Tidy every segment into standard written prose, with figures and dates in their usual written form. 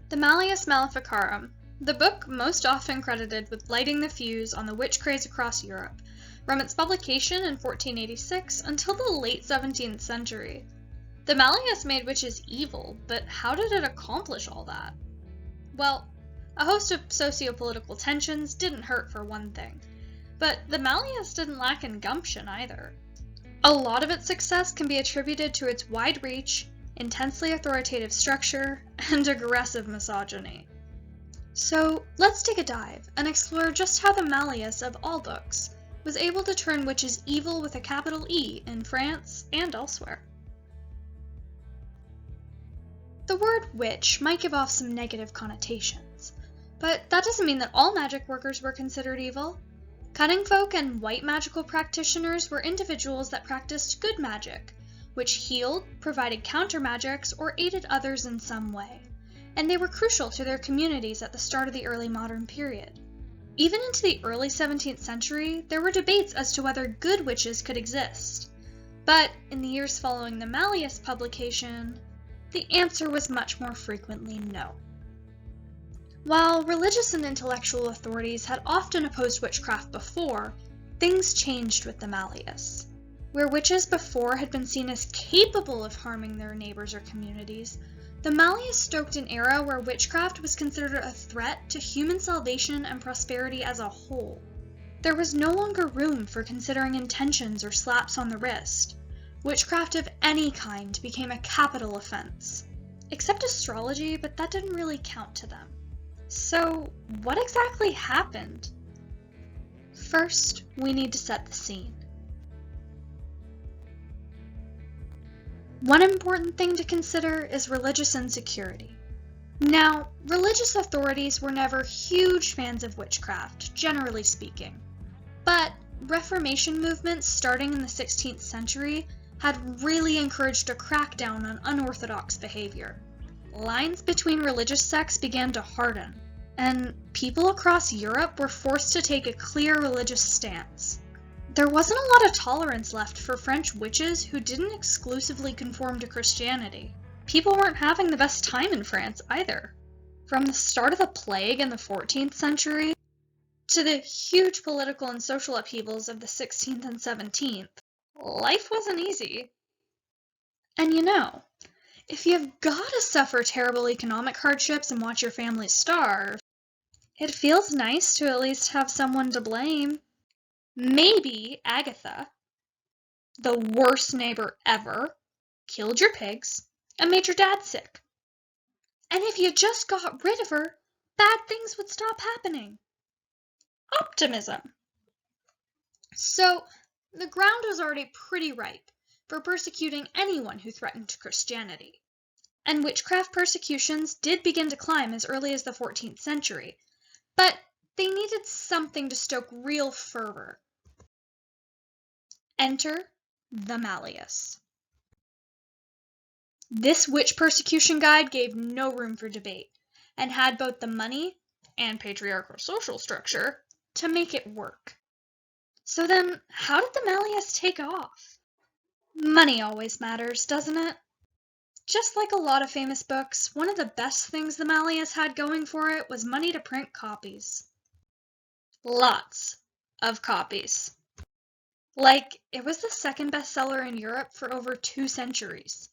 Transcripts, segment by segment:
The Malleus Maleficarum, the book most often credited with lighting the fuse on the witch craze across Europe, from its publication in 1486 until the late 17th century. The Malleus made witches evil, but how did it accomplish all that? Well, a host of socio-political tensions didn't hurt for one thing, but the Malleus didn't lack in gumption either. A lot of its success can be attributed to its wide reach, intensely authoritative structure, and aggressive misogyny. So let's take a dive and explore just how the Malleus of all books was able to turn witches evil with a capital E in France and elsewhere. The word witch might give off some negative connotations, but that doesn't mean that all magic workers were considered evil. Cunning folk and white magical practitioners were individuals that practiced good magic, which healed, provided counter-magics, or aided others in some way, and they were crucial to their communities at the start of the early modern period. Even into the early 17th century, there were debates as to whether good witches could exist. But in the years following the Malleus publication, the answer was much more frequently no. While religious and intellectual authorities had often opposed witchcraft before, things changed with the Malleus. Where witches before had been seen as capable of harming their neighbors or communities, the Malleus stoked an era where witchcraft was considered a threat to human salvation and prosperity as a whole. There was no longer room for considering intentions or slaps on the wrist. Witchcraft of any kind became a capital offense. Except astrology, but that didn't really count to them. So, what exactly happened? First, we need to set the scene. One important thing to consider is religious insecurity. Now, religious authorities were never huge fans of witchcraft, generally speaking. But Reformation movements starting in the 16th century had really encouraged a crackdown on unorthodox behavior. Lines between religious sects began to harden, and people across Europe were forced to take a clear religious stance. There wasn't a lot of tolerance left for French witches who didn't exclusively conform to Christianity. People weren't having the best time in France either. From the start of the plague in the 14th century to the huge political and social upheavals of the 16th and 17th, life wasn't easy. And if you've got to suffer terrible economic hardships and watch your family starve, it feels nice to at least have someone to blame. Maybe Agatha, the worst neighbor ever, killed your pigs and made your dad sick. And if you just got rid of her, bad things would stop happening. Optimism. So, the ground was already pretty ripe for persecuting anyone who threatened Christianity. And witchcraft persecutions did begin to climb as early as the 14th century, but they needed something to stoke real fervor. Enter the Malleus. This witch persecution guide gave no room for debate, and had both the money and patriarchal social structure to make it work. So then, how did the Malleus take off? Money always matters, doesn't it? Just like a lot of famous books, one of the best things the Malleus had going for it was money to print copies. Lots of copies. Like, it was the second bestseller in Europe for over 2 centuries,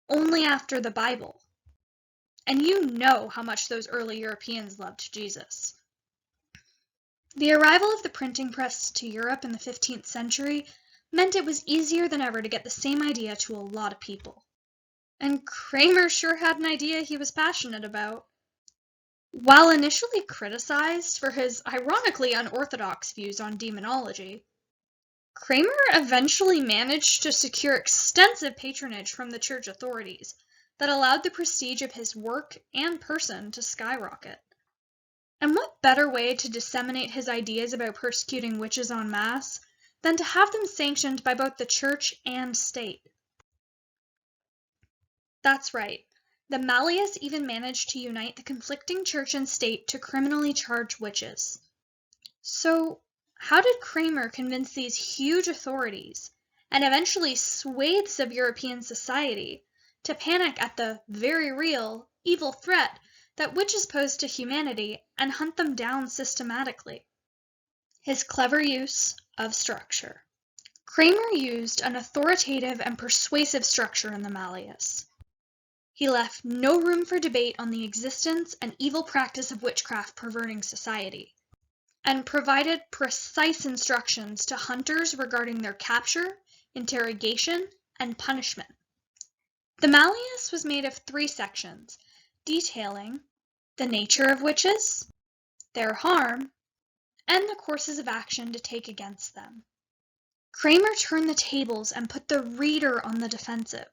only after the Bible. And you know how much those early Europeans loved Jesus. The arrival of the printing press to Europe in the 15th century meant it was easier than ever to get the same idea to a lot of people. And Kramer sure had an idea he was passionate about. While initially criticized for his ironically unorthodox views on demonology, Kramer eventually managed to secure extensive patronage from the church authorities that allowed the prestige of his work and person to skyrocket. And what better way to disseminate his ideas about persecuting witches en masse than to have them sanctioned by both the church and state? That's right. The Malleus even managed to unite the conflicting church and state to criminally charge witches. So, how did Kramer convince these huge authorities, and eventually swathes of European society, to panic at the very real, evil threat that witches pose to humanity and hunt them down systematically. His clever use of structure. Kramer used an authoritative and persuasive structure in the Malleus. He left no room for debate on the existence and evil practice of witchcraft perverting society, and provided precise instructions to hunters regarding their capture, interrogation, and punishment. The Malleus was made of 3 sections, detailing the nature of witches, their harm, and the courses of action to take against them. Kramer turned the tables and put the reader on the defensive,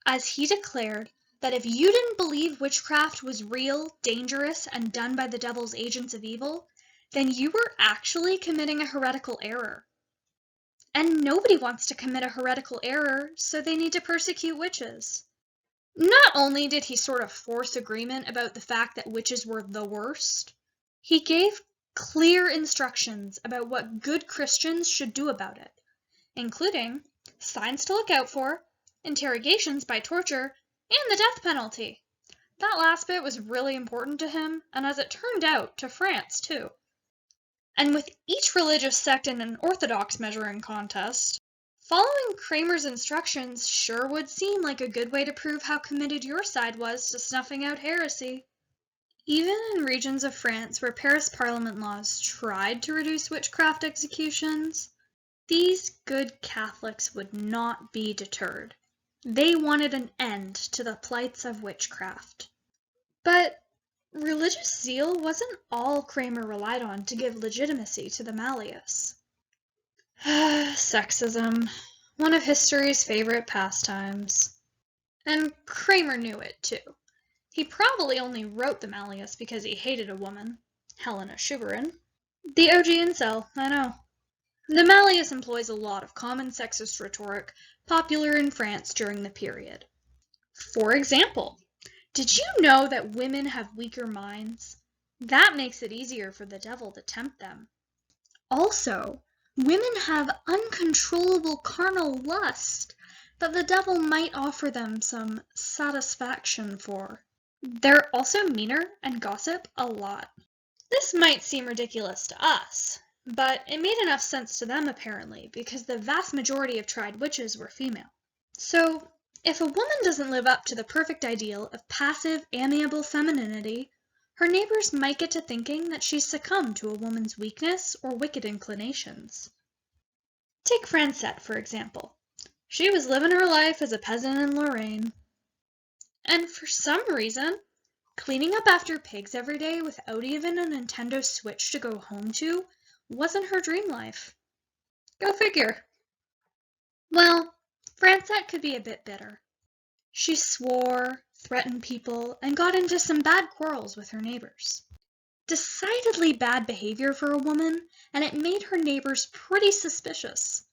as he declared that if you didn't believe witchcraft was real, dangerous, and done by the devil's agents of evil, then you were actually committing a heretical error. And nobody wants to commit a heretical error, so they need to persecute witches. Not only did he sort of force agreement about the fact that witches were the worst, he gave clear instructions about what good Christians should do about it, including signs to look out for, interrogations by torture, and the death penalty. That last bit was really important to him, and as it turned out, to France too. And with each religious sect in an orthodox measuring contest, following Kramer's instructions sure would seem like a good way to prove how committed your side was to snuffing out heresy. Even in regions of France where Paris Parliament laws tried to reduce witchcraft executions, these good Catholics would not be deterred. They wanted an end to the plights of witchcraft. But religious zeal wasn't all Kramer relied on to give legitimacy to the Malleus. Sexism, one of history's favorite pastimes. And Kramer knew it, too. He probably only wrote the Malleus because he hated a woman, Helena Schuberin. The OG incel, I know. The Malleus employs a lot of common sexist rhetoric popular in France during the period. For example, did you know that women have weaker minds? That makes it easier for the devil to tempt them. Also, women have uncontrollable carnal lust that the devil might offer them some satisfaction for. They're also meaner and gossip a lot. This might seem ridiculous to us, but it made enough sense to them apparently, because the vast majority of tried witches were female. So, if a woman doesn't live up to the perfect ideal of passive, amiable femininity, her neighbors might get to thinking that she's succumbed to a woman's weakness or wicked inclinations. Take Francette, for example. She was living her life as a peasant in Lorraine. And for some reason, cleaning up after pigs every day without even a Nintendo Switch to go home to wasn't her dream life. Go figure. Well, Francette could be a bit bitter. She swore, threatened people, and got into some bad quarrels with her neighbors. Decidedly bad behavior for a woman, and it made her neighbors pretty suspicious.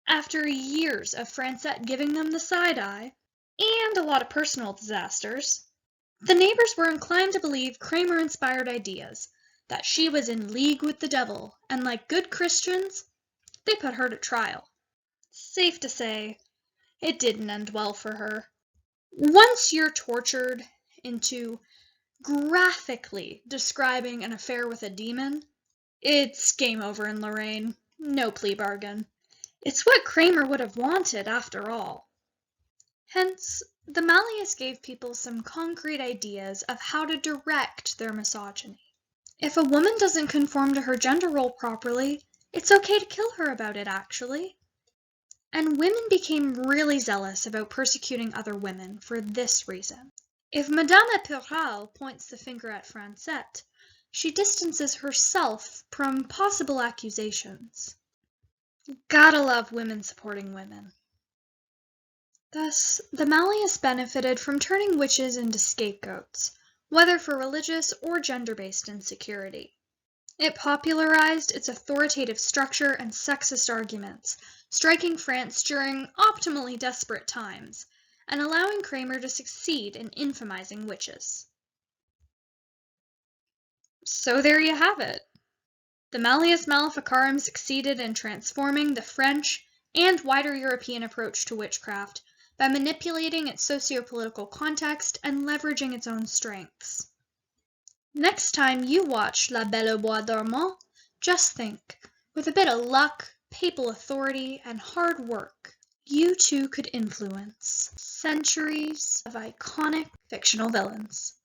After years of Francette giving them the side eye, and a lot of personal disasters, the neighbors were inclined to believe Kramer-inspired ideas, that she was in league with the devil, and like good Christians, they put her to trial. Safe to say, it didn't end well for her. Once you're tortured into graphically describing an affair with a demon, it's game over in Lorraine. No plea bargain. It's what Kramer would have wanted, after all. Hence, the Malleus gave people some concrete ideas of how to direct their misogyny. If a woman doesn't conform to her gender role properly, it's okay to kill her about it, actually. And women became really zealous about persecuting other women for this reason. If Madame Epurale points the finger at Francette, she distances herself from possible accusations. Gotta love women supporting women. Thus, the Malleus benefited from turning witches into scapegoats, whether for religious or gender-based insecurity. It popularized its authoritative structure and sexist arguments, striking France during optimally desperate times, and allowing Kramer to succeed in infamizing witches. So there you have it. The Malleus Maleficarum succeeded in transforming the French and wider European approach to witchcraft by manipulating its socio-political context and leveraging its own strengths. Next time you watch La Belle au Bois Dormant, just think, with a bit of luck, papal authority, and hard work, you too could influence centuries of iconic fictional villains.